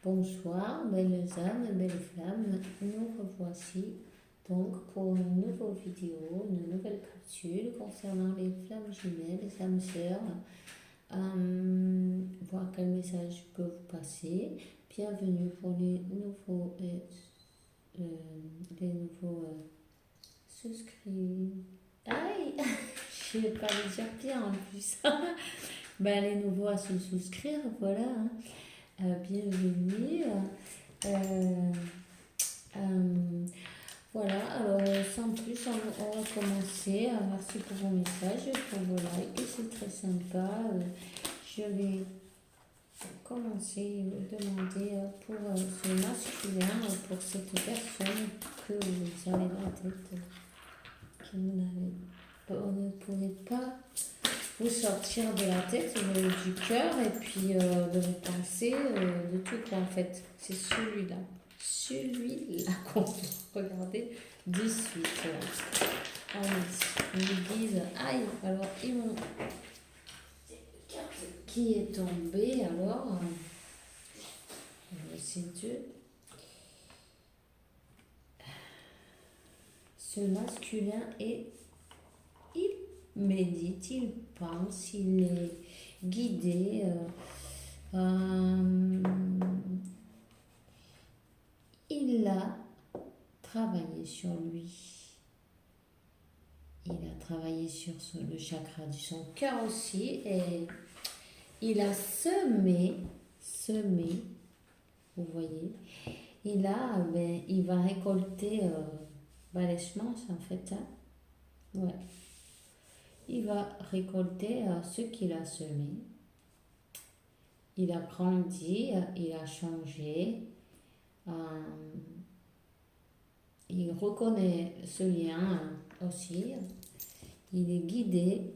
Bonsoir, belles âmes, belles flammes, nous revoici donc pour une nouvelle vidéo, une nouvelle capsule concernant les flammes jumelles, les âmes sœurs, voir quel message peut vous passer. Bienvenue pour les nouveaux souscrits. Aïe, je ne vais pas le dire bien en plus. Ben, les nouveaux à se souscrire, voilà. Bienvenue. Euh, euh, voilà, alors sans plus, on va commencer. Merci pour vos messages, pour vos likes, c'est très sympa. Je vais commencer à demander pour ce masculin, pour cette personne que vous avez dans la tête, que vous ne pouvez pas vous sortir de la tête, du cœur et puis de vos pensées, de tout quoi en fait. C'est celui-là. Celui-là qu'on va regarder de suite. Allez, ils me disent, aïe, alors ils m'ont... Qui est tombé alors c'est Dieu. Ce masculin est... Il médite, il pense, il est guidé. Il a travaillé sur lui. Il a travaillé sur le chakra de son cœur aussi et il a semé, vous voyez. Il va récolter les semences en fait. Hein. Ouais. Il va récolter ce qu'il a semé. Il a grandi, il a changé. Il reconnaît ce lien aussi. Il est guidé.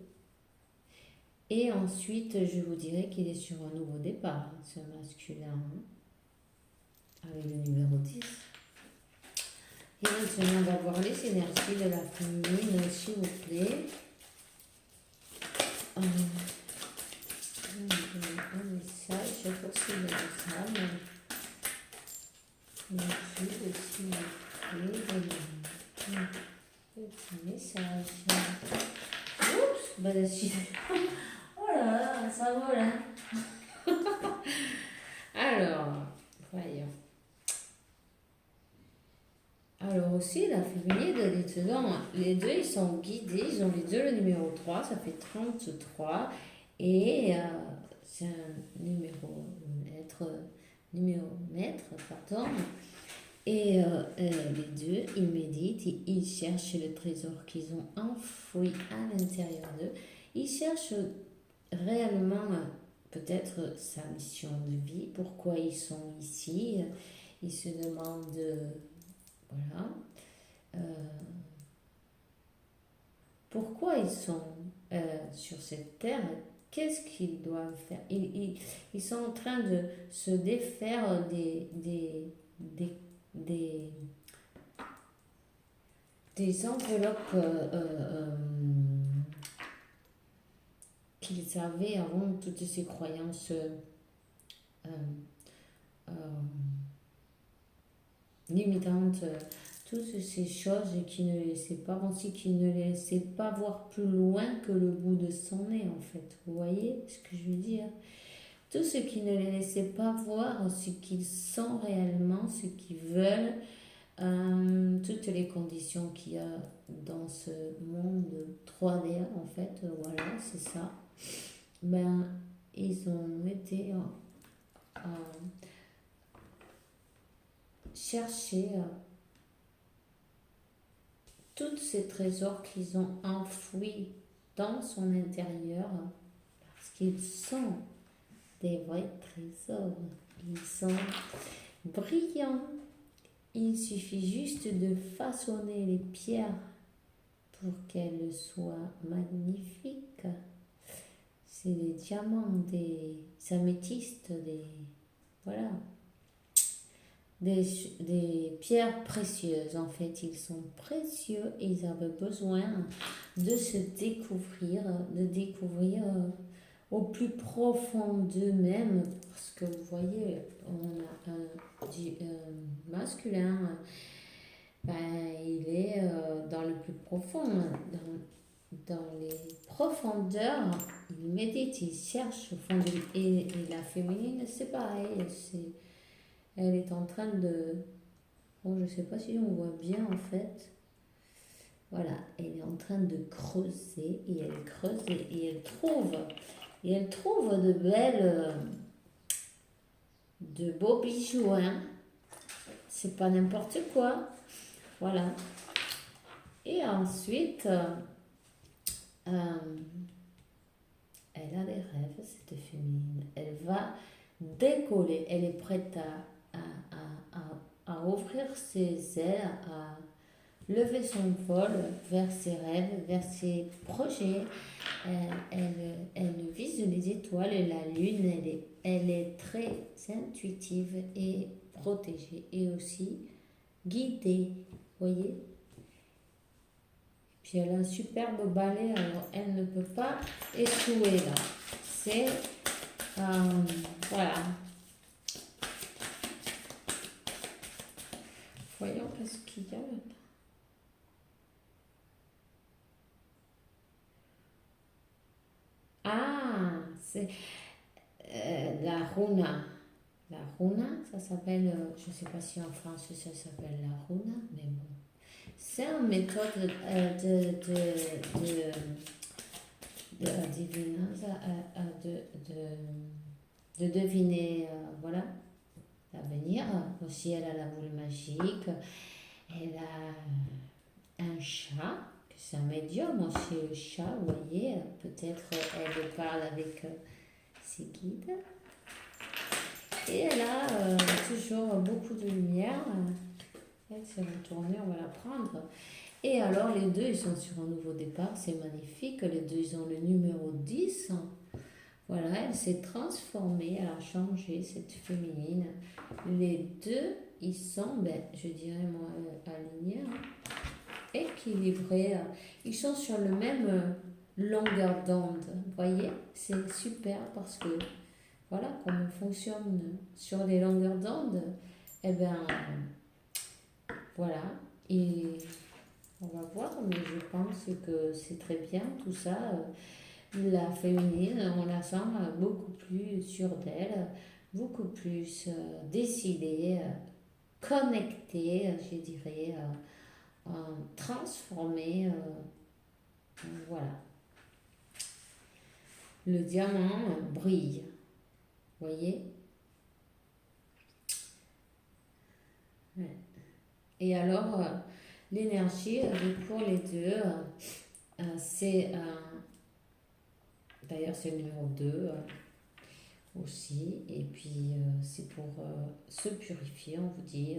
Et ensuite, je vous dirais qu'il est sur un nouveau départ, ce masculin, avec le numéro 10. Et maintenant, on va voir les énergies de la féminine, s'il vous plaît. Un message pour ces femmes. Merci aussi, petit message. Oups, ben oh là, ça vole, hein. Alors, voyons. Alors aussi, la féminine de les deux, ils sont guidés, ils ont les deux le numéro 3, ça fait 33. Et c'est un maître, pardon. Et les deux, ils méditent, ils cherchent le trésor qu'ils ont enfoui à l'intérieur d'eux. Ils cherchent réellement peut-être sa mission de vie, pourquoi ils sont ici. Ils se demandent, voilà, pourquoi ils sont sur cette terre. Qu'est-ce qu'ils doivent faire? Ils sont en train de se défaire des enveloppes qu'ils avaient avant, toutes ces croyances limitantes, toutes ces choses qui ne laissaient pas avancer, qui ne laissaient pas voir plus loin que le bout de son nez en fait. Vous voyez ce que je veux dire? Tout ce qui ne les laissait pas voir ce qu'ils sont réellement, ce qu'ils veulent, toutes les conditions qu'il y a dans ce monde 3D en fait, voilà, c'est ça. Ben, ils ont été chercher tous ces trésors qu'ils ont enfouis dans son intérieur, parce qu'ils sont des vrais trésors. Ils sont brillants. Il suffit juste de façonner les pierres pour qu'elles soient magnifiques. C'est des diamants, des améthystes, voilà, des pierres précieuses. En fait, ils sont précieux et ils avaient besoin de se découvrir, au plus profond d'eux-mêmes, parce que vous voyez, on a un masculin, ben, il est dans le plus profond, dans les profondeurs, il médite, il cherche au fond de lui. Et la féminine, c'est pareil, elle est en train de... Bon, je ne sais pas si on voit bien en fait. Voilà, elle est en train de creuser et elle creuse et elle trouve. Et elle trouve de beaux bijoux, hein. C'est pas n'importe quoi. Voilà. Et ensuite, euh, elle a des rêves, cette féminine. Elle va décoller. Elle est prête à ouvrir ses ailes, à lever son vol vers ses rêves, vers ses projets. Elle vise les étoiles et la lune. Elle est très intuitive et protégée et aussi guidée. Voyez? Puis elle a un superbe balai, alors elle ne peut pas échouer là. C'est... voilà. Voyons qu'est-ce qu'il y a là. Ah, c'est la runa. La runa, ça s'appelle, je ne sais pas si en français ça s'appelle la runa, mais bon. C'est une méthode de divination, de deviner, voilà, l'avenir. Aussi, elle a la boule magique. Elle a un chat, c'est un médium aussi, le chat, vous voyez. Peut-être elle parle avec ses guides. Et elle a toujours beaucoup de lumière. Elle s'est retournée, on va la prendre. Et alors les deux, ils sont sur un nouveau départ, c'est magnifique. Les deux, ils ont le numéro 10. Voilà, elle s'est transformée, elle a changé, cette féminine. Les deux, ils sont, ben, je dirais moi, alignés, hein, équilibrés. Ils sont sur le même longueur d'onde. Vous voyez, c'est super parce que, voilà, comme on fonctionne sur les longueurs d'onde, eh bien, voilà. Et on va voir, mais je pense que c'est très bien tout ça. La féminine, on la sent beaucoup plus sûre d'elle, beaucoup plus décidée, connectée, je dirais, transformée. Voilà. Le diamant brille, vous voyez? Ouais. Et alors, l'énergie pour les deux, c'est... d'ailleurs, c'est le numéro 2 aussi. Et puis, c'est pour se purifier, on vous dit.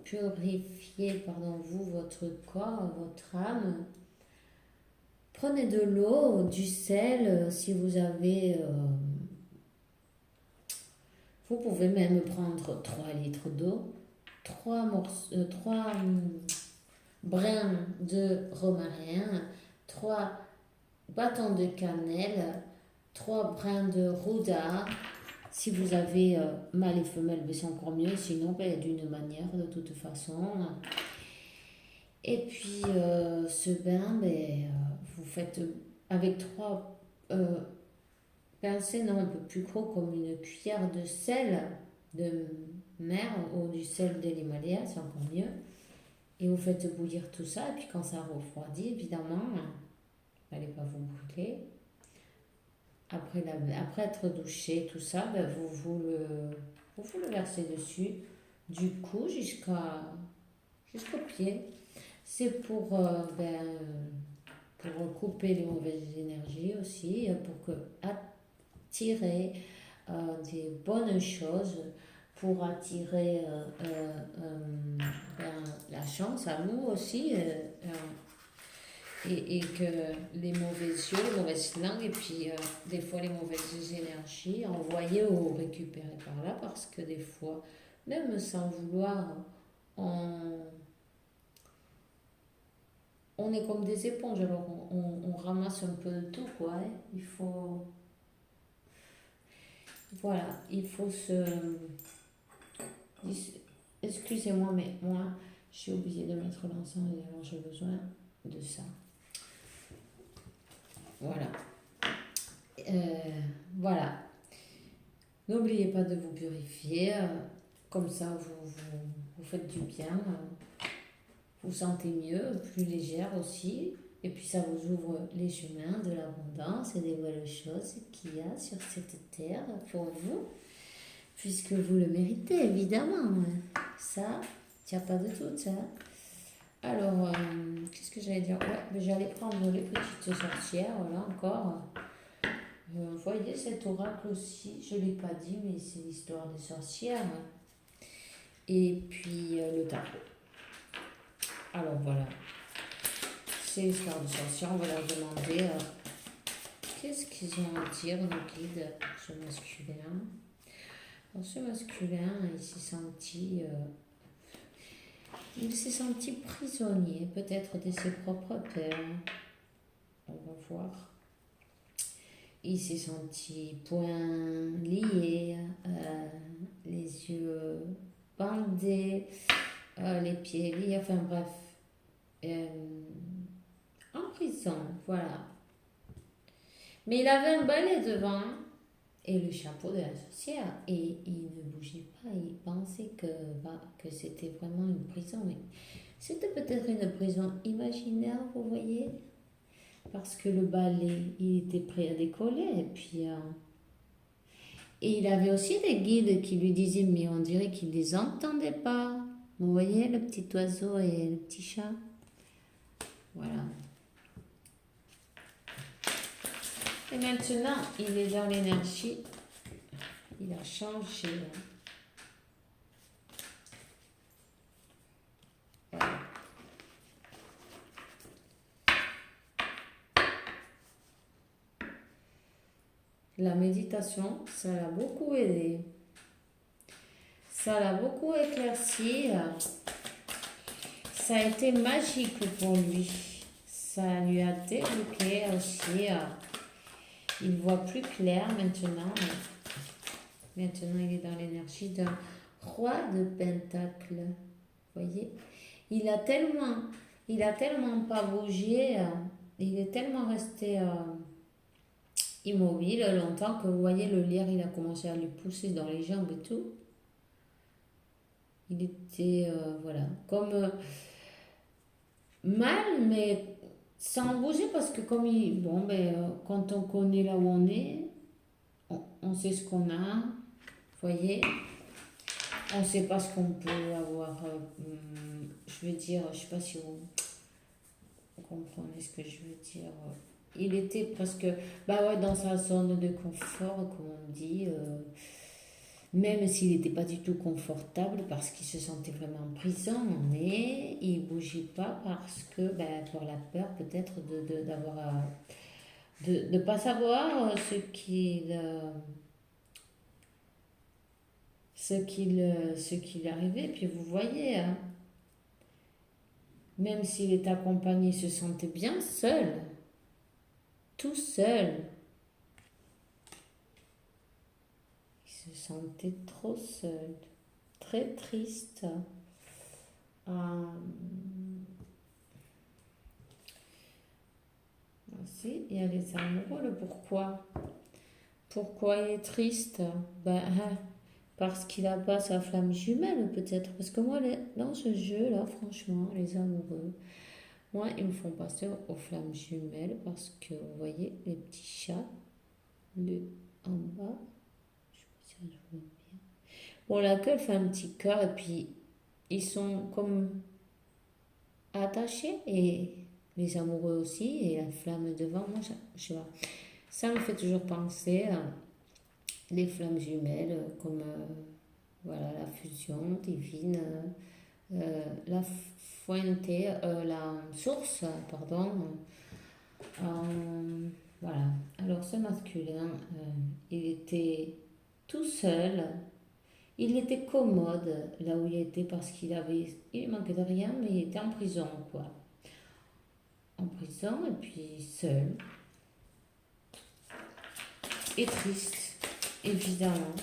Purifiez, pardon, vous, votre corps, votre âme. Prenez de l'eau, du sel, si vous avez... vous pouvez même prendre 3 litres d'eau, 3 brins de romarin, 3 bâtons de cannelle, 3 brins de rouda. Si vous avez mâle et femelle, ben c'est encore mieux, sinon ben, d'une manière, de toute façon. Et puis ce bain, ben, vous faites avec 3 pincées, non, un peu plus gros, comme une cuillère de sel de mer ou du sel de l'Himalaya, c'est encore mieux. Et vous faites bouillir tout ça, et puis quand ça refroidit, évidemment, n'allez pas vous brûler. Après être douché, tout ça, ben vous le versez dessus, du cou jusqu'au pied. C'est pour couper les mauvaises énergies aussi, pour attirer des bonnes choses, pour attirer la chance à nous aussi. Et que les mauvais yeux, les mauvaises langues, et puis des fois les mauvaises énergies envoyées ou récupérées par là, parce que des fois, même sans vouloir, on on est comme des éponges, alors on ramasse un peu de tout, quoi, hein. Voilà, il faut se, excusez-moi, mais moi, je suis obligée de mettre l'encens et alors j'ai besoin de ça. Voilà. Voilà. N'oubliez pas de vous purifier. Comme ça, vous faites du bien. Vous sentez mieux, plus légère aussi. Et puis ça vous ouvre les chemins de l'abondance et des belles choses qu'il y a sur cette terre pour vous, puisque vous le méritez, évidemment. Ça, il n'y a pas de doute. Hein. Alors, qu'est-ce que j'allais dire? Ouais, j'allais prendre les petites sorcières, voilà, encore. Vous voyez cet oracle aussi, je ne l'ai pas dit, mais c'est l'histoire des sorcières. Et puis le tarot. Alors voilà, c'est l'histoire des sorcières, on va leur demander qu'est-ce qu'ils ont à dire, nos guides, ce masculin. Alors ce masculin, il s'est senti prisonnier, peut-être de ses propres peurs. On va voir. Il s'est senti point lié, les yeux bandés, les pieds liés, enfin bref, en prison, voilà. Mais il avait un balai devant et le chapeau de la sorcière et il ne bougeait pas, il pensait que c'était vraiment une prison. Mais c'était peut-être une prison imaginaire, vous voyez, parce que le balai, il était prêt à décoller et puis... et il avait aussi des guides qui lui disaient, mais on dirait qu'il ne les entendait pas. Vous voyez, le petit oiseau et le petit chat. Voilà. Et maintenant, il est dans l'énergie. Il a changé. Voilà. La méditation, ça l'a beaucoup aidé. Ça l'a beaucoup éclairci. Ça a été magique pour lui. Ça lui a débloqué aussi. Il voit plus clair maintenant. Maintenant, il est dans l'énergie d'un roi de pentacle. Vous voyez? Il a tellement pas bougé. Il est tellement resté immobile longtemps que vous voyez, le lierre, il a commencé à lui pousser dans les jambes et tout. Il était, voilà, comme mal, mais sans bouger parce que comme il, bon, ben, quand on connaît là où on est, on sait ce qu'on a, vous voyez, on ne sait pas ce qu'on peut avoir, je veux dire, je ne sais pas si vous comprenez ce que je veux dire. Il était presque, bah ouais, dans sa zone de confort, comme on dit, même s'il n'était pas du tout confortable parce qu'il se sentait vraiment en prison, mais il ne bougeait pas parce que, ben, pour la peur peut-être d'avoir de ne pas savoir ce qu'il arrivait. Puis vous voyez, hein, même s'il est accompagné, il se sentait bien seul, tout seul. Il se sentait trop seul, très triste. Aussi, il y a les amoureux, le pourquoi. Pourquoi il est triste? Ben, parce qu'il n'a pas sa flamme jumelle, peut-être. Parce que moi, dans ce jeu-là, franchement, les amoureux, moi, ils me font passer aux flammes jumelles parce que, vous voyez, les petits chats, le en bas, je sais pas si on voit bien. Bon, la queue fait un petit cœur et puis ils sont comme attachés et les amoureux aussi et la flamme devant, moi, je sais pas. Ça me fait toujours penser à les flammes jumelles, comme voilà, la fusion divine, la fuente, la source, pardon. Voilà. Alors ce masculin, il était tout seul. Il était commode là où il était parce il manquait de rien, mais il était en prison, quoi. en prison et puis seul et triste, évidemment.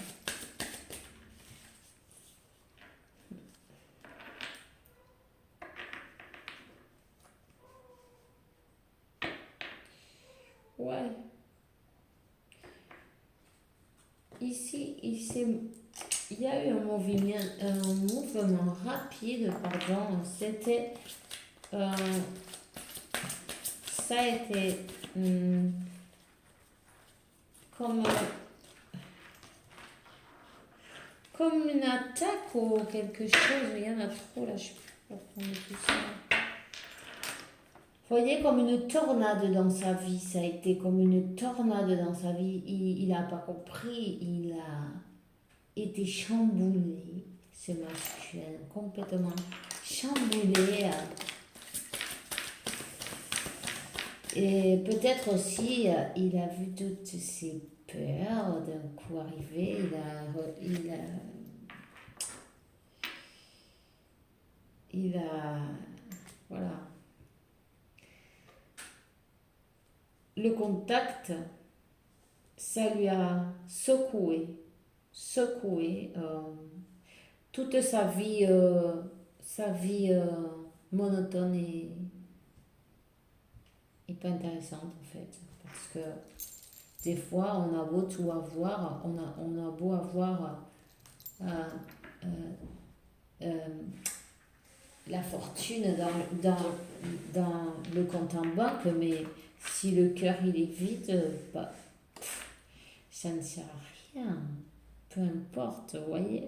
Ouais. Ici, il y a eu un mouvement rapide, pardon. C'était, euh, ça a été comme, comme une attaque ou quelque chose. Il y en a trop là, je sais pas pourquoi on tout ça. Vous voyez, comme une tornade dans sa vie. Ça a été comme une tornade dans sa vie. Il n'a pas compris. Il a été chamboulé, ce masculin, complètement chamboulé. Et peut-être aussi, il a vu toutes ces peurs d'un coup arriver. Voilà. Le contact, ça lui a secoué toute sa vie monotone et pas intéressante en fait. Parce que des fois, on a beau tout avoir, on a beau avoir euh, euh, euh, la fortune dans le compte en banque, mais si le cœur il est vide, bah, ça ne sert à rien. Peu importe, vous voyez.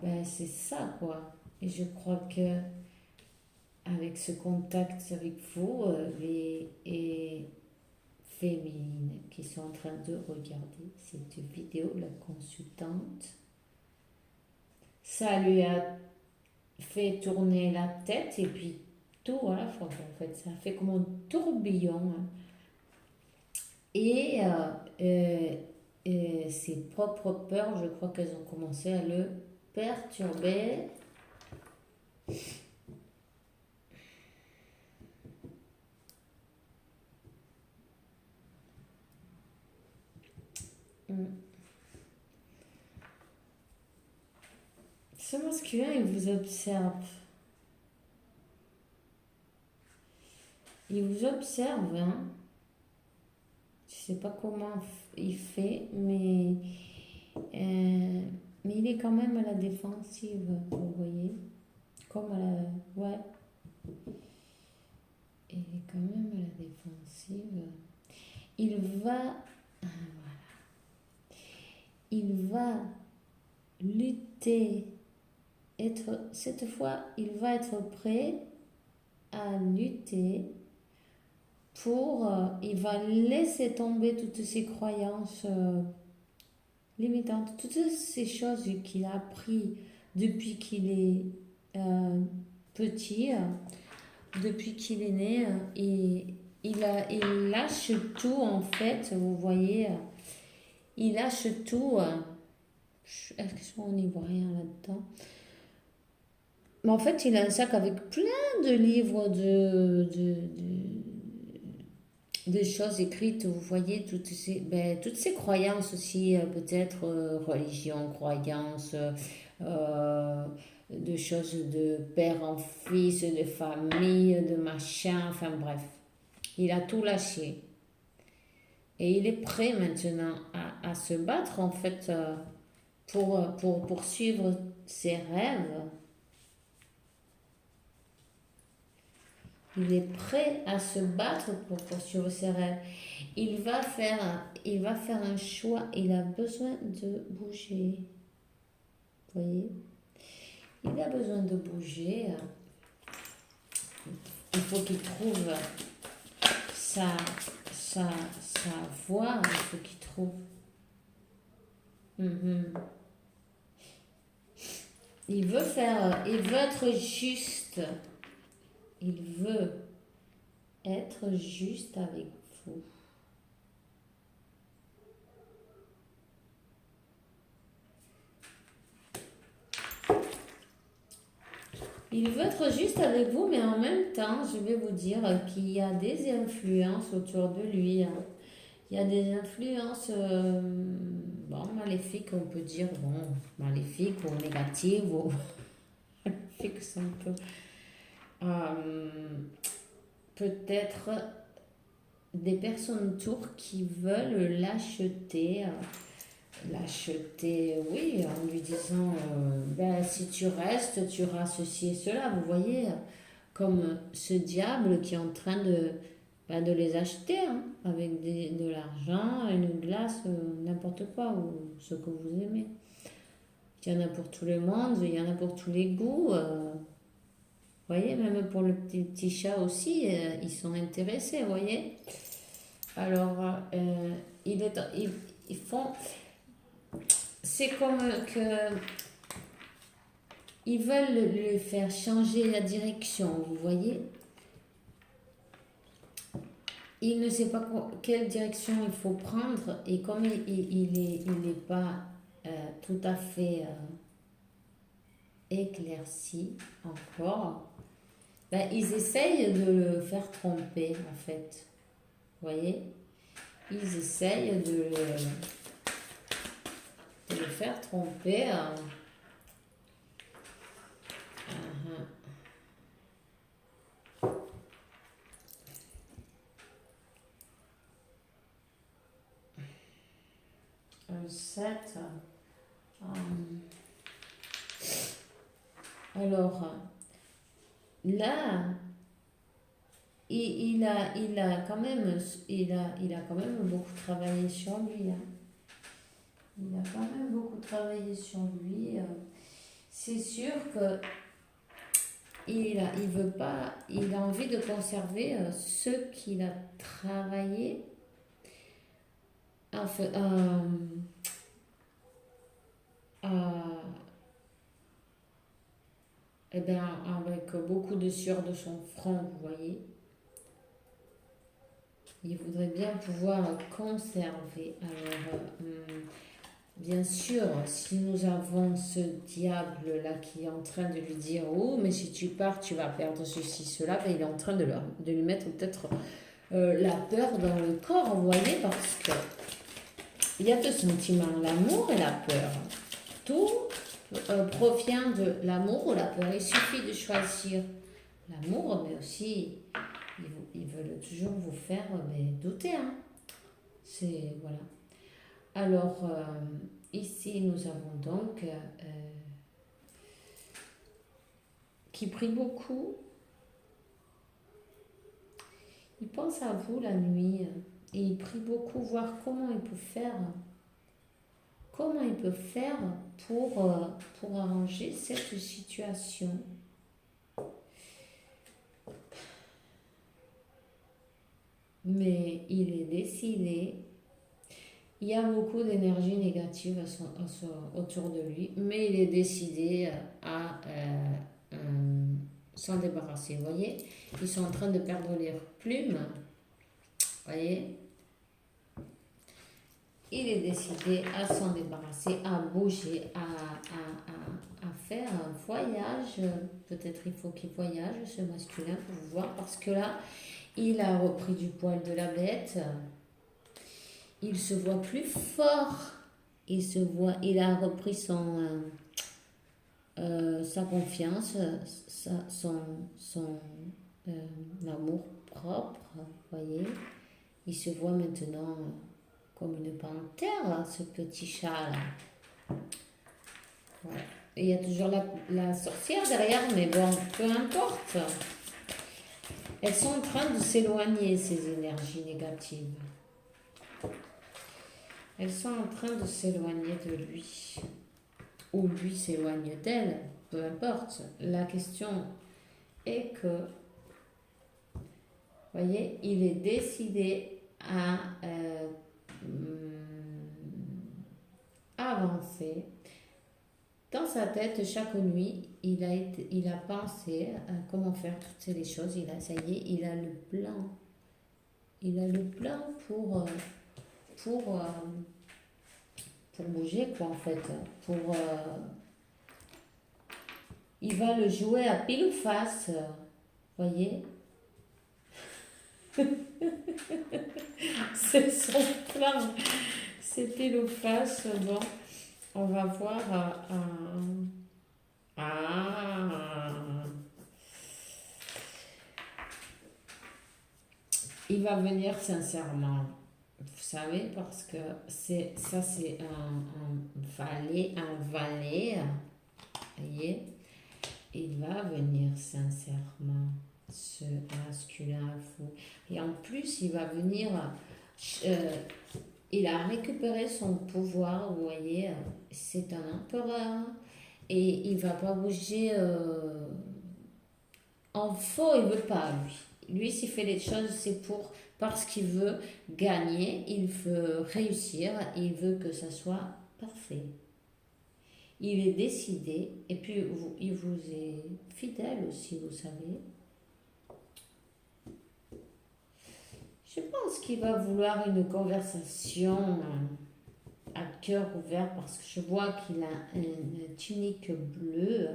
Ben, c'est ça quoi. Et je crois que avec ce contact avec vous, les féminines qui sont en train de regarder cette vidéo, la consultante, ça lui a fait tourner la tête et puis tout à la fois en fait. Ça fait comme un tourbillon. Hein. Et, ses propres peurs, je crois qu'elles ont commencé à le perturber. Ce masculin, il vous observe. Il vous observe, hein. Je sais pas comment il fait, mais il est quand même à la défensive, vous voyez. Comme à la... Ouais. Il est quand même à la défensive. Il va... Voilà. Il va lutter. Cette fois, il va être prêt à lutter il va laisser tomber toutes ses croyances limitantes, toutes ces choses qu'il a appris depuis qu'il est petit, depuis qu'il est né, et il lâche tout en fait, vous voyez, il lâche tout. Est-ce qu'on n'y voit rien là-dedans? Mais en fait, il a un sac avec plein de livres de choses écrites, vous voyez, toutes ces croyances aussi, peut-être religion, croyances, de choses de père en fils, de famille, de machin, enfin bref. Il a tout lâché. Et il est prêt maintenant à se battre, en fait, pour poursuivre ses rêves. Il est prêt à se battre pour poursuivre ses rêves. Il va faire un choix. Il a besoin de bouger. Vous voyez? Il a besoin de bouger. Il faut qu'il trouve sa voie. Il faut qu'il trouve. Il veut être juste. Il veut être juste avec vous. Il veut être juste avec vous, mais en même temps, je vais vous dire qu'il y a des influences autour de lui, hein. Il y a des influences bon, maléfiques, on peut dire, bon, maléfiques ou négatives, ou maléfiques, c'est un peu. Peut-être des personnes autour qui veulent l'acheter, oui, en lui disant, ben, si tu restes, tu auras ceci et cela, vous voyez, comme ce diable qui est en train ben, de les acheter, hein, avec de l'argent, une glace, n'importe quoi, ou ce que vous aimez. Il y en a pour tout le monde, il y en a pour tous les goûts. Vous voyez, même pour le petit chat aussi, ils sont intéressés, vous voyez. Alors, ils font. C'est comme que ils veulent lui faire changer la direction, vous voyez. Il ne sait pas quelle direction il faut prendre et comme il est pas tout à fait éclairci encore, ben, ils essayent de le faire tromper en fait. Vous voyez, ils essayent de le faire tromper. Un 7. Alors, là, il a quand même, il a quand même beaucoup travaillé sur lui, hein. Il a quand même beaucoup travaillé sur lui. C'est sûr que il veut pas, il a envie de conserver ce qu'il a travaillé. Enfin, eh bien, avec beaucoup de sueur de son front, vous voyez. Il voudrait bien pouvoir conserver. Alors, bien sûr, si nous avons ce diable-là qui est en train de lui dire oh, mais si tu pars, tu vas perdre ceci, cela, ben, il est en train de lui mettre peut-être la peur dans le corps, vous voyez, parce que il y a deux sentiments, l'amour et la peur. Tout provient de l'amour ou la peur. Il suffit de choisir l'amour, mais aussi, ils veulent toujours vous faire douter, hein. C'est, voilà. Alors, ici, nous avons donc qui prie beaucoup. Il pense à vous la nuit et il prie beaucoup, voir comment il peut faire. Comment il peut faire pour arranger cette situation. Mais il est décidé. Il y a beaucoup d'énergie négative autour de lui, mais il est décidé à s'en débarrasser. Vous voyez, ils sont en train de perdre leurs plumes. Vous voyez, il est décidé à s'en débarrasser, à bouger, à faire un voyage. Peut-être il faut qu'il voyage, ce masculin, pour vous voir, parce que là, il a repris du poil de la bête. Il se voit plus fort. Il a repris sa confiance, son amour propre, voyez. Il se voit maintenant comme une panthère, là, ce petit chat-là. Ouais. Et il y a toujours la sorcière derrière, mais bon, peu importe. Elles sont en train de s'éloigner, ces énergies négatives. Elles sont en train de s'éloigner de lui. Ou lui s'éloigne d'elle, peu importe. La question est que, vous voyez, il est décidé à avancer. Dans sa tête, chaque nuit, il a pensé à comment faire toutes les choses. Ça y est, il a le plan. Il a le plan pour bouger, quoi, en fait. il va le jouer à pile ou face. Voyez? C'est son plan. C'est pile ou face. Bon, on va voir. Ah, il va venir sincèrement. Vous savez, parce que ça, c'est un valet. Voyez? Il va venir sincèrement, ce masculin fou. Et en plus, il va venir, il a récupéré son pouvoir, vous voyez, c'est un empereur. Et il va pas bouger en faux, il veut pas, lui. Lui, s'il fait les choses, c'est parce qu'il veut gagner, il veut réussir, il veut que ça soit parfait. Il est décidé, et puis il vous est fidèle aussi, vous savez. Je pense qu'il va vouloir une conversation à cœur ouvert, parce que je vois qu'il a une tunique bleue.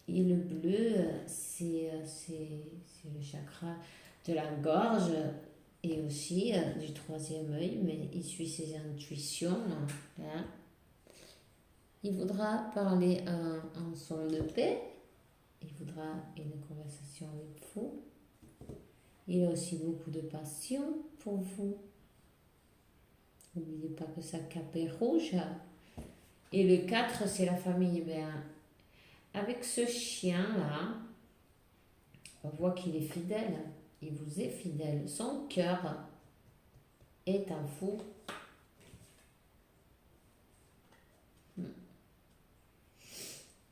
Et le bleu, c'est le chakra de la gorge et aussi du troisième œil, mais il suit ses intuitions. Hein. Il voudra parler en son de paix. Il voudra une conversation avec vous. Il a aussi beaucoup de passion pour vous. N'oubliez pas que sa cape est rouge. Et le 4, c'est la famille. Bien, avec ce chien-là, on voit qu'il est fidèle. Il vous est fidèle. Son cœur est un fou.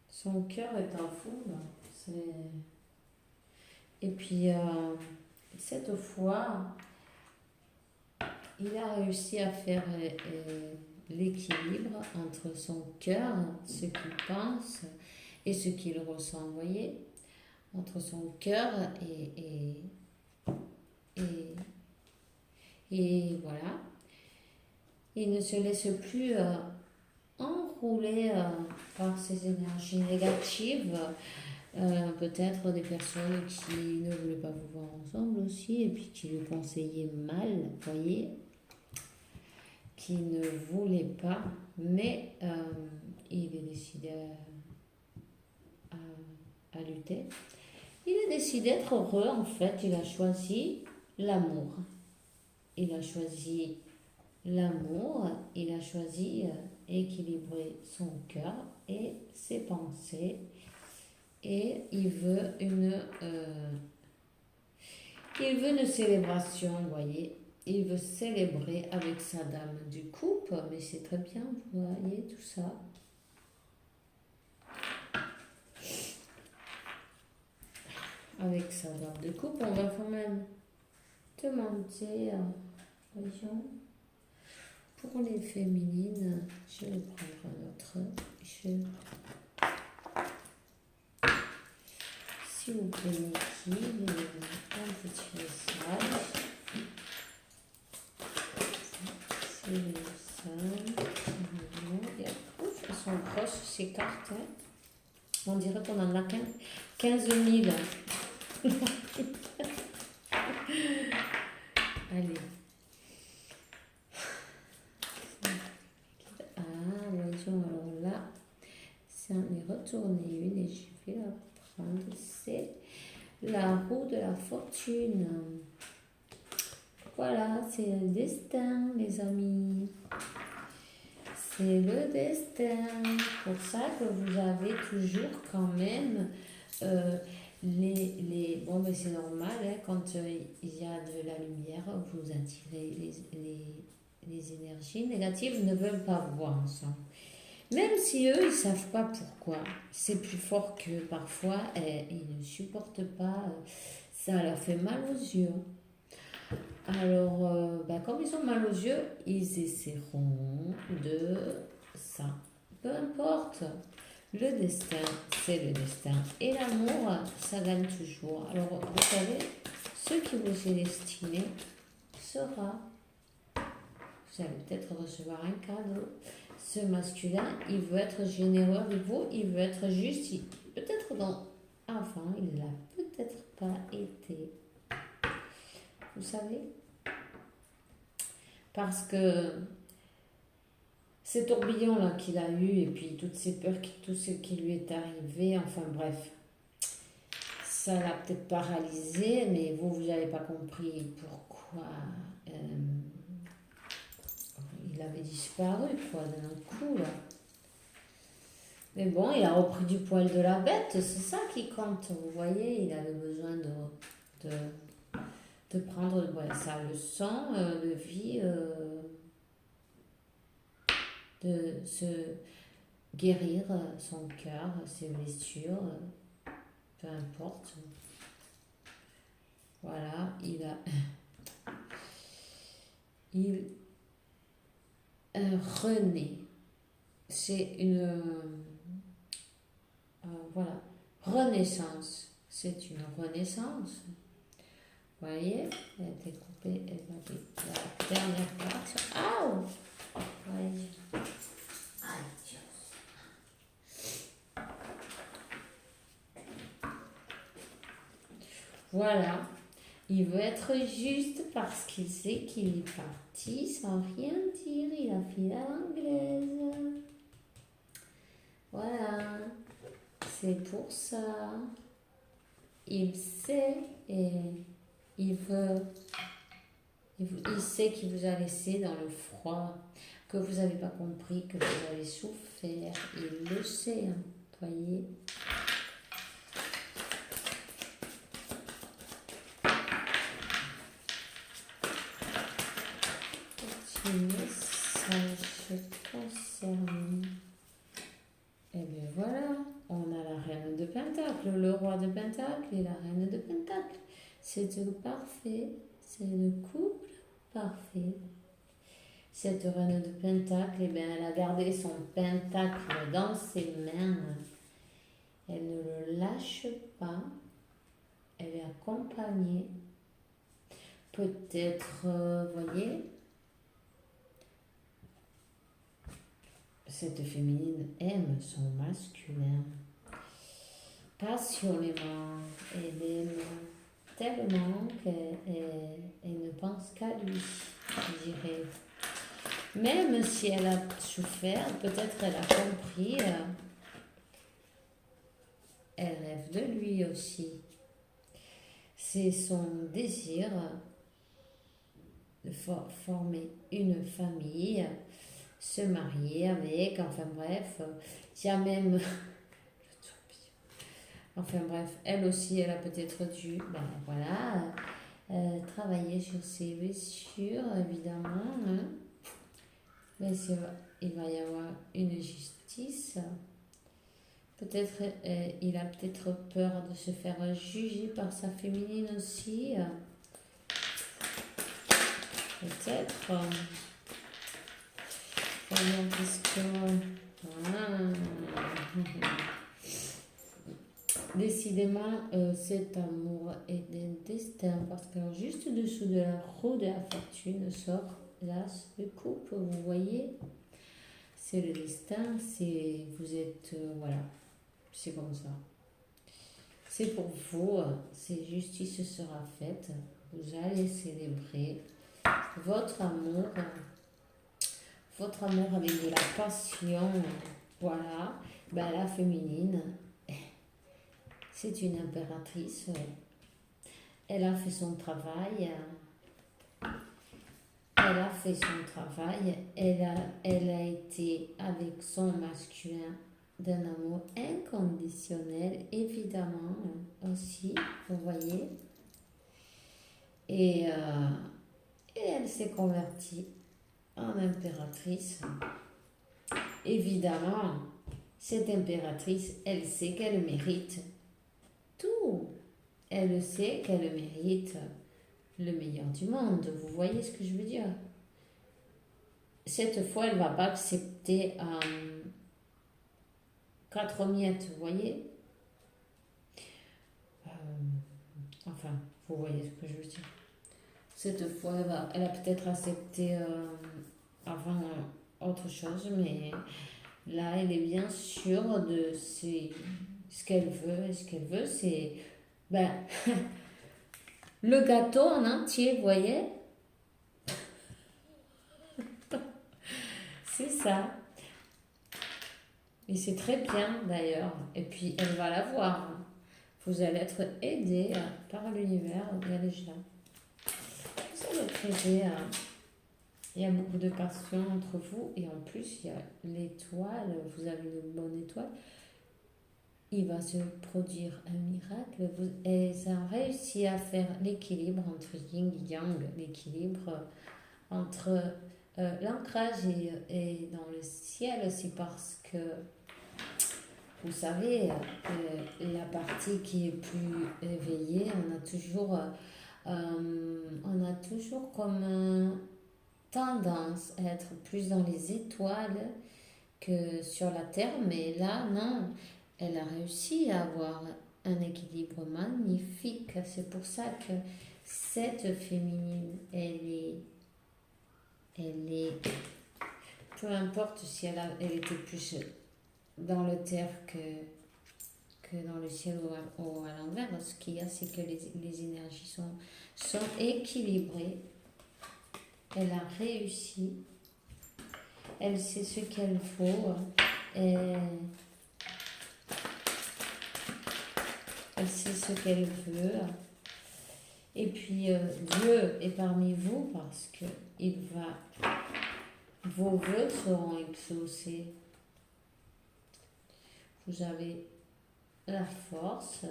Son cœur est un fou. Et puis, cette fois, il a réussi à faire l'équilibre entre son cœur, ce qu'il pense et ce qu'il ressent. Vous voyez, entre son cœur et voilà. Il ne se laisse plus enrouler par ces énergies négatives. Peut-être des personnes qui ne voulaient pas vous voir ensemble aussi et puis qui le conseillaient mal, voyez, qui ne voulaient pas, mais il est décidé à lutter. Il a décidé d'être heureux en fait, il a choisi l'amour. Il a choisi l'amour, il a choisi équilibrer son cœur et ses pensées. Et il veut une célébration, vous voyez. Il veut célébrer avec sa dame du couple, mais c'est très bien, vous voyez tout ça. Avec sa dame de couple, on va quand même demander, voyons, pour les féminines, je vais prendre un autre jeu. S'il vous plaît, Niki, un petit message. C'est ça. Elles sont grosses, ces cartes. Hein. On dirait qu'on en a 15 000. Allez. Ah, voyons, alors là, ça en est retourné une et je vais la prendre. C'est la roue de la fortune. Voilà, c'est le destin, les amis. C'est le destin. Pour ça que vous avez toujours quand même bon, mais c'est normal, hein, quand il y a de la lumière, vous attirez les énergies négatives, ne veulent pas vous voir ensemble. Même si eux, ils ne savent pas pourquoi. C'est plus fort qu'eux. Parfois, ils ne supportent pas. Ça leur fait mal aux yeux. Alors, comme ils ont mal aux yeux, ils essaieront de ça. Peu importe. Le destin, c'est le destin. Et l'amour, ça gagne toujours. Alors, vous savez, ce qui vous est destiné sera. Vous allez peut-être recevoir un cadeau. ce masculin, il veut être généreux avec vous, il veut être juste. Peut-être avant, il l'a peut-être pas été. Vous savez? Parce que ces tourbillons-là qu'il a eu, et puis toutes ces peurs, tout ce qui lui est arrivé, enfin bref, ça l'a peut-être paralysé, mais vous n'avez pas compris pourquoi il avait disparu, quoi, d'un coup, là. Mais bon, il a repris du poil de la bête, c'est ça qui compte. Vous voyez, il avait besoin de prendre sa leçon de vie, de se guérir son cœur, ses blessures, peu importe. Voilà, il renaît. C'est une voilà, renaissance. C'est une renaissance. Vous voyez, elle a été coupée, elle va être la dernière partie. Aouh! Voyez. Aïe, Dieu. Voilà. Il veut être juste parce qu'il sait qu'il est parti sans rien dire. Il a fait la l'anglaise. Voilà. C'est pour ça. Il sait et il sait qu'il vous a laissé dans le froid, que vous n'avez pas compris, que vous avez souffert. Il le sait, hein, voyez. Petit message concernant. Et bien voilà, on a la reine de Pentacle, le roi de Pentacle et la reine de Pentacle. C'est le parfait, c'est le couple parfait. Cette reine de Pentacle, eh bien, elle a gardé son pentacle dans ses mains. Elle ne le lâche pas. Elle est accompagnée. Peut-être, voyez, cette féminine aime son masculin passionnément. Elle aime tellement qu'elle ne pense qu'à lui, je dirais. Même si elle a souffert, peut-être elle a compris, elle rêve de lui aussi. C'est son désir de former une famille, se marier avec, enfin bref, il y a même... Enfin bref, elle aussi, elle a peut-être dû, ben voilà, travailler sur ses blessures, évidemment. Hein. Mais il va y avoir une justice. Peut-être, il a peut-être peur de se faire juger par sa féminine aussi. Peut-être. Voyons, qu'est-ce que... Décidément, cet amour est un destin. Parce que juste dessous de la roue de la fortune sort l'as de coupe. Vous voyez, c'est le destin. C'est vous êtes... voilà. C'est comme ça. C'est pour vous. C'est justice sera faite. Vous allez célébrer votre amour. Votre amour avec de la passion. Voilà. Ben, la féminine... C'est une impératrice. Elle a fait son travail. Elle a fait son travail. Elle a été avec son masculin d'un amour inconditionnel, évidemment, aussi, vous voyez. Et elle s'est convertie en impératrice. Évidemment, cette impératrice, elle sait qu'elle mérite tout. Elle sait qu'elle mérite le meilleur du monde. Vous voyez ce que je veux dire? Cette fois, elle ne va pas accepter 4 miettes, vous voyez? Enfin, vous voyez ce que je veux dire. Cette fois, elle a peut-être accepté avant autre chose, mais là, elle est bien sûre de ce qu'elle veut. Et ce qu'elle veut, c'est ben, le gâteau en entier, vous voyez? C'est ça. Et c'est très bien d'ailleurs. Et puis, elle va l'avoir. Vous allez être aidé par l'univers, bien déjà. Vous allez être aidé. Il y a beaucoup de passion entre vous. Et en plus, il y a l'étoile. Vous avez une bonne étoile. Il va se produire un miracle. Et ça a réussi à faire l'équilibre entre yin et yang. L'équilibre entre l'ancrage dans le ciel aussi parce que vous savez, la partie qui est plus éveillée, on a toujours comme tendance à être plus dans les étoiles que sur la Terre, mais là, non, elle a réussi à avoir un équilibre magnifique. C'est pour ça que cette féminine, elle est, peu importe si elle était plus dans le terre que dans le ciel ou à l'envers. Ce qu'il y a, c'est que les énergies sont équilibrées. Elle a réussi. Elle sait ce qu'elle faut. Et elle sait ce qu'elle veut. Et puis, Dieu est parmi vous parce que vos vœux seront exaucés. Vous avez la force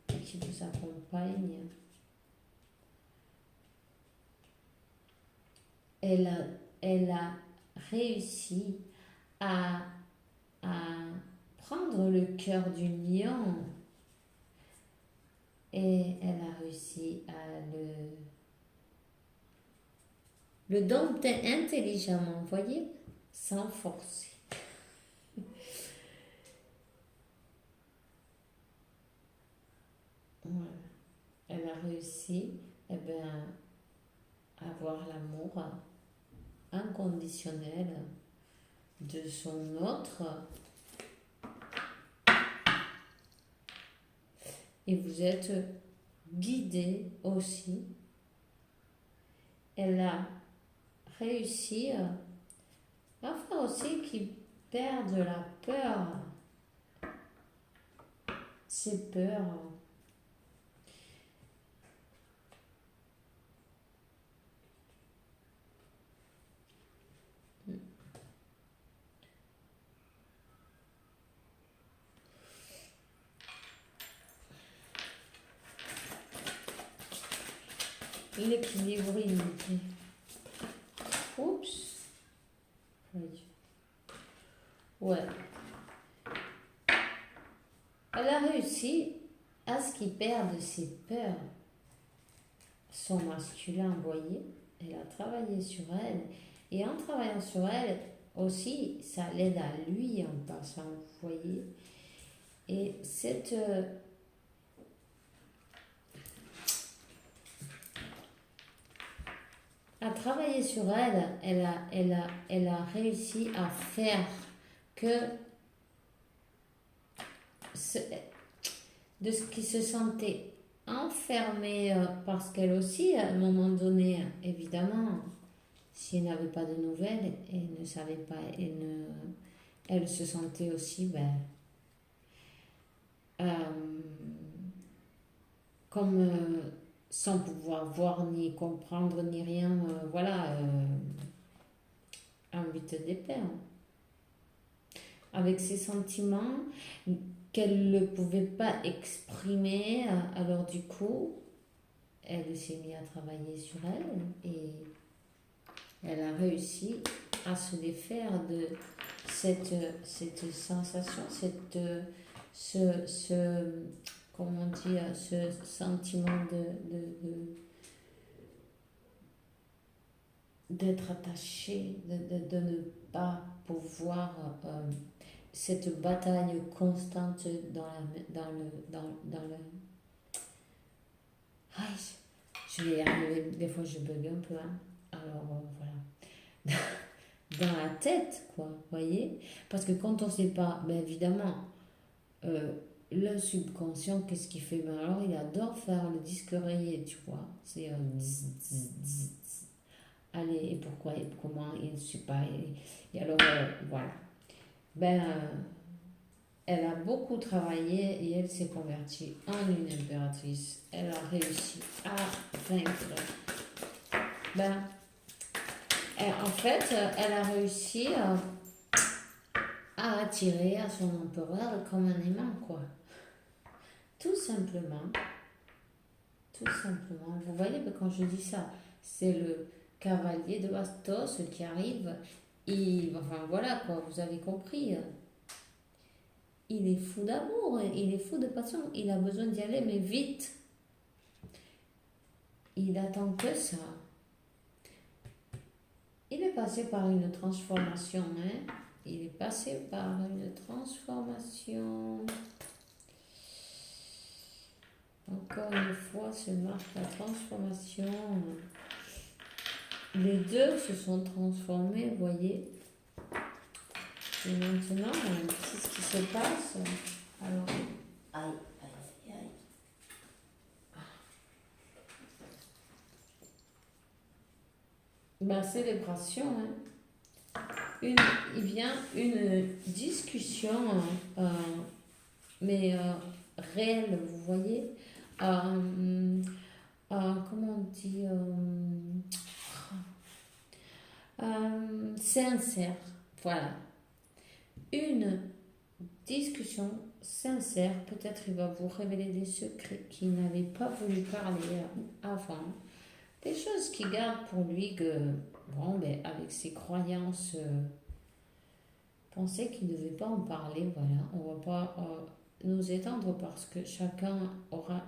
qui vous accompagne. Elle a réussi à prendre le cœur du lion et elle a réussi à le dompter intelligemment, vous voyez, sans forcer. Voilà. Elle a réussi à avoir l'amour inconditionnel de son autre. Et vous êtes guidé aussi. Elle a réussi à faire aussi qu'il perde la peur. Ces peurs. L'équilibre illimité. Oups. Ouais. Elle a réussi à ce qu'il perde ses peurs. Son masculin, vous voyez, elle a travaillé sur elle. Et en travaillant sur elle, aussi, ça l'aide à lui en passant, vous voyez. Et à travailler sur elle, elle a réussi à faire que de ce qui se sentait enfermée, parce qu'elle aussi, à un moment donné, évidemment, si elle n'avait pas de nouvelles, elle ne savait pas, elle se sentait aussi euh, comme sans pouvoir voir ni comprendre ni rien, voilà, un vite départ. Avec ses sentiments qu'elle ne pouvait pas exprimer, alors du coup, elle s'est mise à travailler sur elle et elle a réussi à se défaire de cette sensation, comment dire, ce sentiment d'être attaché, de ne pas pouvoir, cette bataille constante dans le. Aïe, je vais y arriver, des fois je bug un peu, hein. Alors voilà. dans la tête, quoi, vous voyez? Parce que quand on ne sait pas, ben évidemment, euh, le subconscient, qu'est-ce qu'il fait? Ben alors, il adore faire le disque rayé, tu vois. C'est zzz, zzz, zzz. Allez, et pourquoi, et comment, et je ne sais pas. Et alors, voilà. Ben, elle a beaucoup travaillé et elle s'est convertie en une impératrice. Elle a réussi à vaincre. Ben, en fait, elle a réussi à attirer à son empereur comme un aimant, quoi. Tout simplement. Tout simplement. Vous voyez, quand je dis ça, c'est le cavalier de Bastos qui arrive. Enfin voilà, quoi, vous avez compris. Il est fou d'amour, il est fou de passion. Il a besoin d'y aller, mais vite. Il attend que ça. Il est passé par une transformation, hein. Il est passé par une transformation. Encore une fois, se marque la transformation. Les deux se sont transformés, vous voyez. Et maintenant, c'est ce qui se passe. Alors, aïe, aïe, aïe. Ben, célébration, hein. Il vient une discussion, mais réelle, vous voyez. Comment on dit sincère. Voilà. Une discussion sincère. Peut-être il va vous révéler des secrets qu'il n'avait pas voulu parler avant. Des choses qu'il garde pour lui que, bon, ben, avec ses croyances, pensait qu'il ne devait pas en parler. Voilà. On ne va pas nous étendre parce que chacun aura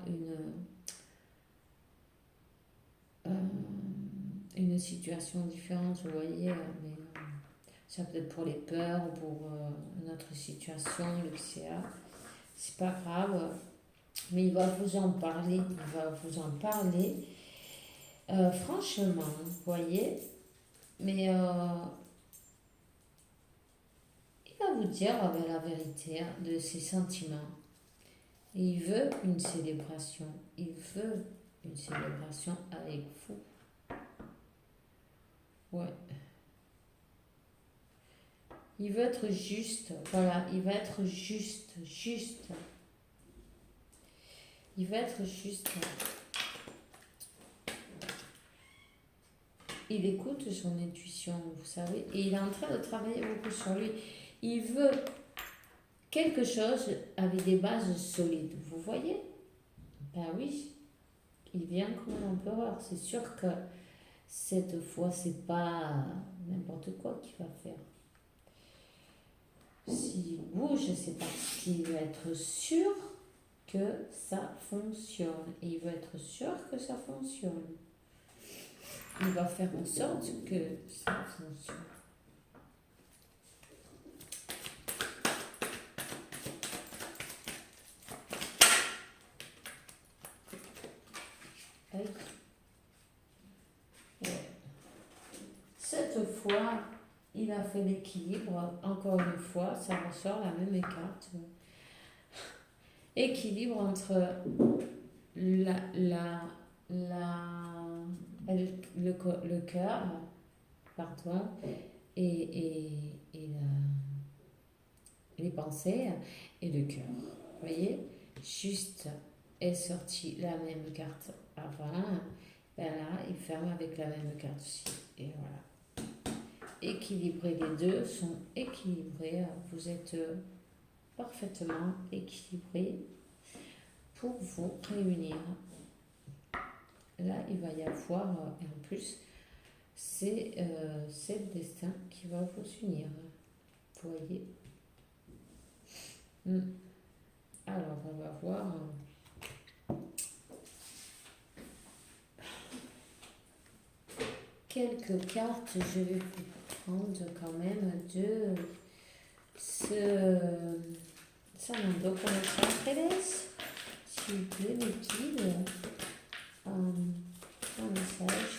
une situation différente, vous voyez, mais ça peut être pour les peurs, pour notre situation, l'UCA, c'est pas grave, mais il va vous en parler, franchement, vous voyez, mais il va vous dire la vérité de ses sentiments. Et il veut une célébration, avec vous. Ouais. Il veut être juste, voilà, il va être juste. Il va être juste. Il écoute son intuition, vous savez, et il est en train de travailler beaucoup sur lui. Il veut quelque chose avec des bases solides, vous voyez? Ben oui, il vient comme un empereur. C'est sûr que cette fois, c'est pas n'importe quoi qu'il va faire. S'il bouge, c'est parce qu'il veut être sûr que ça fonctionne. Et il veut être sûr que ça fonctionne. Il va faire en sorte que ça fonctionne. Cette fois, il a fait l'équilibre. Encore une fois, ça ressort la même carte. Équilibre entre le cœur, pardon, et les pensées et le cœur. Vous voyez, juste est sortie la même carte avant. Ben là, il ferme avec la même carte aussi. Et voilà. Équilibré, les deux sont équilibrés. Vous êtes parfaitement équilibrés pour vous réunir. Là, il va y avoir, et en plus, c'est le destin qui va vous unir. Vous voyez. Alors, on va voir. Quelques cartes, je vais vous prendre quand même de ce Sanando Connexion Fredes. S'il vous plaît, mes guides. Un message.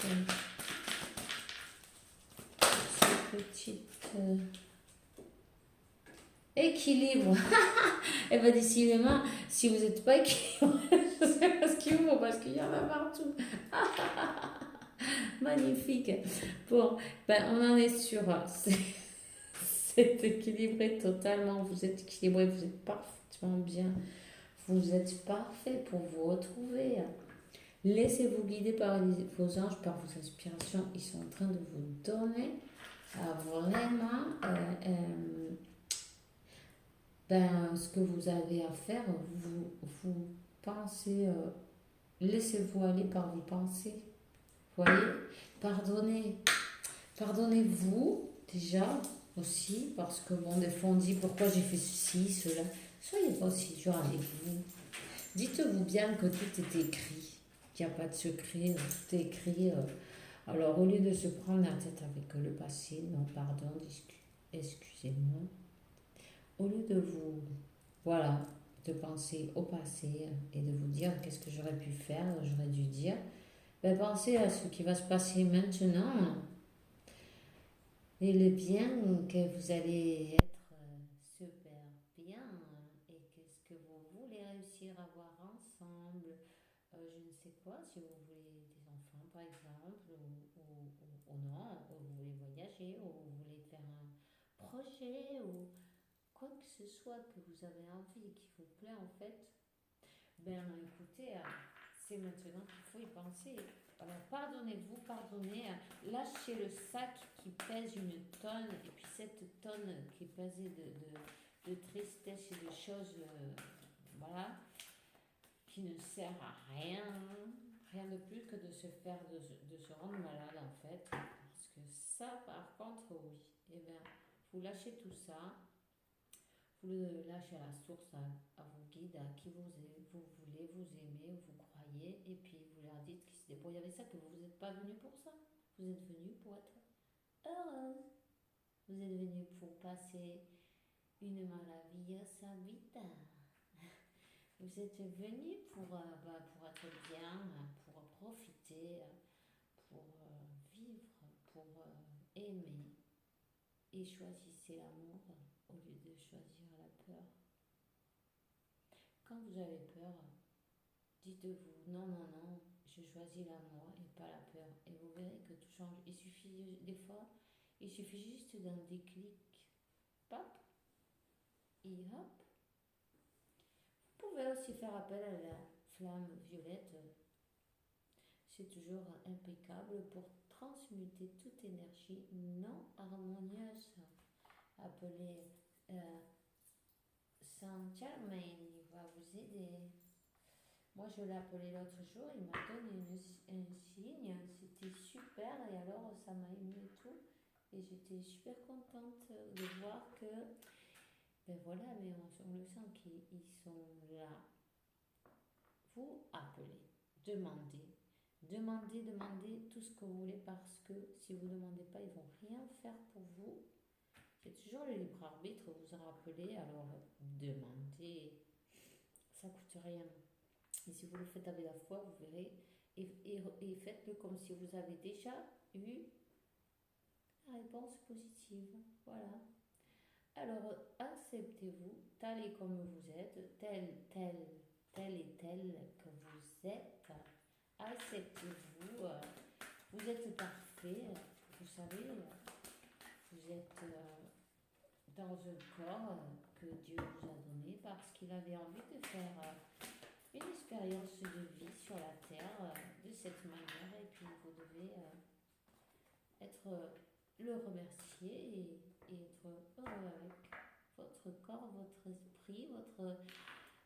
S'il vous petite équilibre. Et bien décidément, si vous n'êtes pas équilibré, je sais pas ce qu'il faut parce qu'il y en a partout. Magnifique. Bon, ben on en est sur c'est équilibré totalement. Vous êtes équilibré, vous êtes parfaitement bien. Vous êtes parfait pour vous retrouver. Laissez-vous guider par vos anges, par vos inspirations. Ils sont en train de vous donner vraiment ce que vous avez à faire. Vous pensez, laissez-vous aller par vos pensées. Voyez, pardonnez. Pardonnez-vous déjà aussi, parce que bon, des fois on dit pourquoi j'ai fait ceci, cela. Soyez pas aussi dur avec vous. Dites-vous bien que tout est écrit, qu'il n'y a pas de secret, tout est écrit. Alors au lieu de se prendre la tête avec le passé, non, pardon, excusez-moi, au lieu de vous, voilà, de penser au passé et de vous dire qu'est-ce que j'aurais pu faire, j'aurais dû dire, ben pensez à ce qui va se passer maintenant et le bien que vous allez être super bien et qu'est-ce que vous voulez réussir à voir ensemble. Je ne sais quoi, si vous voulez des enfants par exemple, ou non, ou vous voulez voyager, ou vous voulez faire un projet, ou quoi que ce soit que vous avez envie, qui vous plaît en fait, ben écoutez, c'est maintenant qu'il faut y penser. Alors pardonnez-vous, pardonnez, lâchez le sac qui pèse une tonne, et puis cette tonne qui est pesée de tristesse et de choses, voilà, qui ne sert à rien, rien de plus que de se faire, de se rendre malade en fait. Parce que ça, par contre, oui, eh bien, vous lâchez tout ça, vous le lâchez à la source, à vos guides, à qui vous voulez, vous aimez, vous croyez, et puis vous leur dites qu'ils se débrouillent avec ça, que vous n'êtes pas venu pour ça. Vous êtes venu pour être heureuse. Vous êtes venu pour passer une maravillosa vida. Vous êtes venu pour être bien, pour profiter, pour vivre, pour aimer. Et choisissez l'amour au lieu de choisir la peur. Quand vous avez peur, dites-vous non, non, non, je choisis l'amour et pas la peur. Et vous verrez que tout change. Il suffit des fois, il suffit juste d'un déclic. Pop, et hop. Vous pouvez aussi faire appel à la flamme violette. C'est toujours impeccable pour transmuter toute énergie non harmonieuse. Appelez Saint Germain, il va vous aider. Moi, je l'ai appelé l'autre jour, il m'a donné un signe, c'était super, et alors ça m'a ému et tout. Et j'étais super contente de voir que, ben voilà, mais on le sent qu'ils sont là. Vous appelez, demandez, demandez tout ce que vous voulez, parce que si vous ne demandez pas, ils ne vont rien faire pour vous. C'est toujours le libre arbitre, vous en rappelez, alors demandez, ça ne coûte rien. Et si vous le faites avec la foi, vous verrez, et faites-le comme si vous avez déjà eu la réponse positive. Voilà. Alors, acceptez-vous, tel et comme vous êtes, tel et tel que vous êtes. Acceptez-vous, vous êtes parfait, vous savez, vous êtes dans un corps que Dieu vous a donné parce qu'il avait envie de faire une expérience de vie sur la terre de cette manière, et puis vous devez le remercier et être heureux avec votre corps, votre esprit,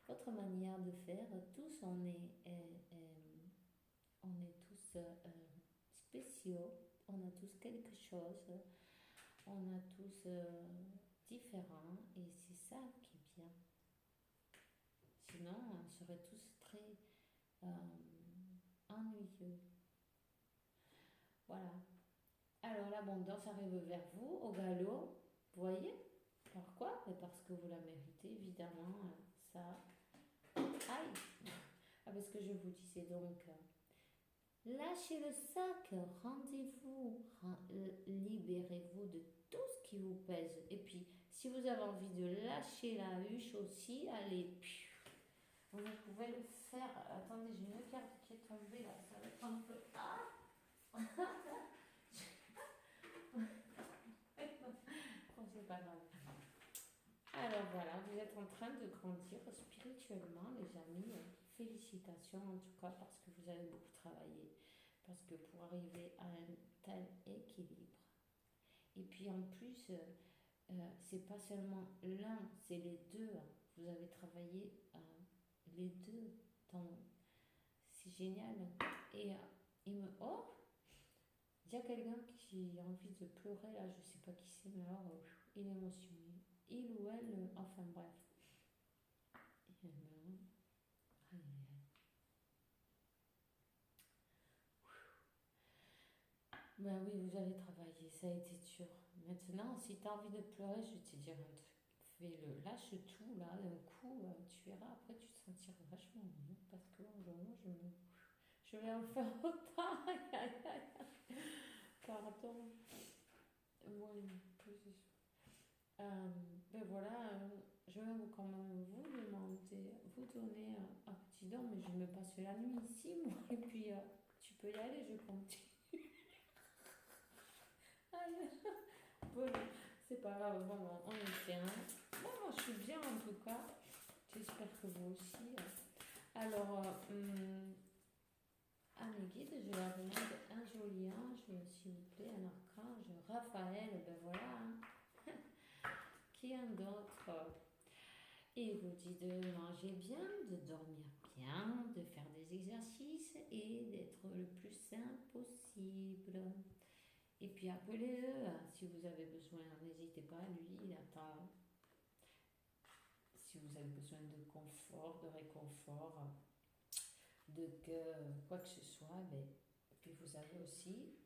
votre manière de faire. Tous on est tous spéciaux, on a tous quelque chose, on a tous différents, et c'est ça qui est bien. Sinon, on serait tous très ennuyeux. Voilà. Alors l'abondance arrive vers vous au galop. Vous voyez? Pourquoi? Parce que vous la méritez, évidemment. Ça. Aïe! Ah, parce que je vous disais donc, Lâchez le sac, rendez-vous, libérez-vous de tout ce qui vous pèse. Et puis, si vous avez envie de lâcher la huche aussi, allez, vous pouvez le faire. Attendez, j'ai une carte qui est tombée là, ça va être un peu. Ah, bon, c'est pas grave. Alors voilà, vous êtes en train de grandir spirituellement, les amis. Félicitations en tout cas parce que vous avez beaucoup travaillé. Parce que pour arriver à un tel équilibre. Et puis en plus, c'est pas seulement l'un, c'est les deux. Vous avez travaillé les deux. C'est génial. Et il me. Oh, il y a quelqu'un qui a envie de pleurer là, je sais pas qui c'est, mais alors il est émotionné. Il ou elle, enfin bref. Et ben, aïe, aïe, ben oui, vous avez travaillé, ça a été dur. Maintenant, si tu as envie de pleurer, je vais te dire un truc. Fais-le, lâche tout là, d'un coup, tu verras, après tu te sentiras vachement mieux. Parce que en ce moment, je vais en faire autant. Aïe, aïe, aïe. Pardon. Oui, ben voilà, je vais quand même vous demander, vous donner un petit don, mais je me passe la nuit ici, moi, et puis tu peux y aller, je continue. Aïe. Bon, c'est pas grave, bon, on est bien. Bon, moi, je suis bien en tout cas. J'espère que vous aussi. Alors, à mes guides, je leur demande un joli ange, s'il vous plaît, un archange. Raphaël, ben voilà. Qui un d'autre? Et il vous dit de manger bien, de dormir bien, de faire des exercices et d'être le plus sain possible. Et puis appelez-le, si vous avez besoin, n'hésitez pas, lui, il attend. Si vous avez besoin de confort, de réconfort, de que, quoi que ce soit, mais puis vous avez aussi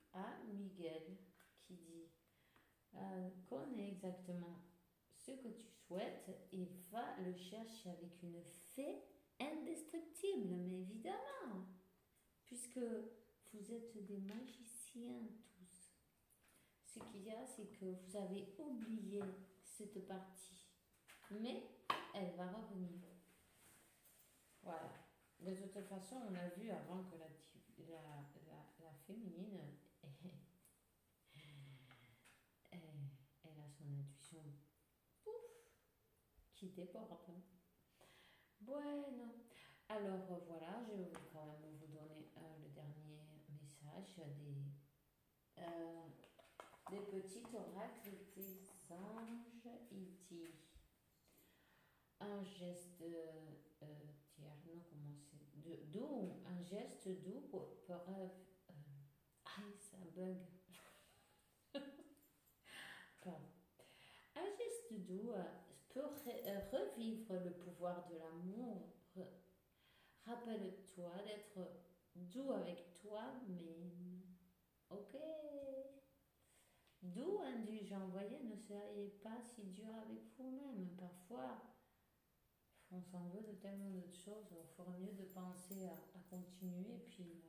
Miguel qui dit connais exactement ce que tu souhaites et va le chercher avec une fée indestructible, mais évidemment, puisque vous êtes des magiciens tous. Ce qu'il y a, c'est que vous avez oublié cette partie, mais elle va revenir. Voilà. De toute façon, on a vu avant que la féminine, elle, elle a son intuition qui déborde. Bueno. Alors voilà, je vais quand même vous donner le dernier message euh, des petits oracles des anges. Il dit un geste tierno, comment c'est doux, un geste doux peut aïe, ça bug. Pardon. Un geste doux peut revivre le pouvoir de l'amour. Rappelle-toi d'être doux avec toi-même. Ok? Doux, indulgent. Voyez, ne soyez pas si dur avec vous-même. Parfois, on s'en veut de tellement de choses. Il ferait mieux de penser à continuer. Puis,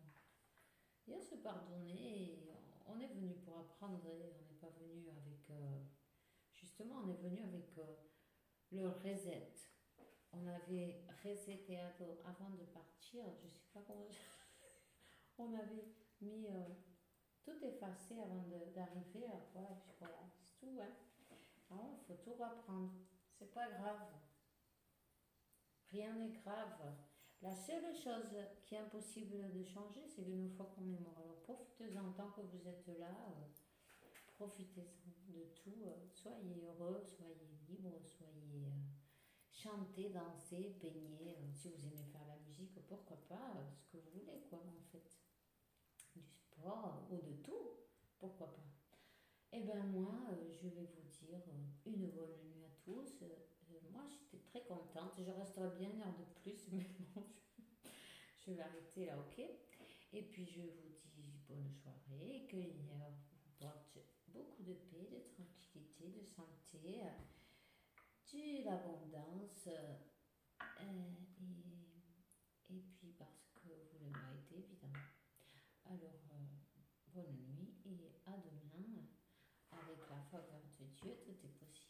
il y a se pardonner. Et on est venu pour apprendre. Et on n'est pas venu avec. Justement, on est venu avec le reset. On avait reseté avant de partir. Je sais pas comment. On avait mis tout effacé avant d'arriver à quoi. Et puis voilà, c'est tout. Hein. Alors, il faut tout reprendre. C'est pas grave. Rien n'est grave. La seule chose qui est impossible de changer, c'est une fois qu'on est mort. Alors profitez-en tant que vous êtes là. Profitez-en de tout. Soyez heureux, soyez libre, soyez. Chantez, dansez, peignez. Si vous aimez faire la musique, pourquoi pas. Ce que vous voulez, quoi, en fait. Du sport ou de tout. Pourquoi pas. Eh bien moi, je vais vous dire une bonne nuit à tous. Moi, j'étais très contente. Je resterai bien une heure de plus, mais bon, je vais arrêter là, ok? Et puis, je vous dis bonne soirée, que l'univers vous porte beaucoup de paix, de tranquillité, de santé, de l'abondance. Et puis, parce que vous le méritez, évidemment. Alors, bonne nuit et à demain. Avec la faveur de Dieu, tout est possible.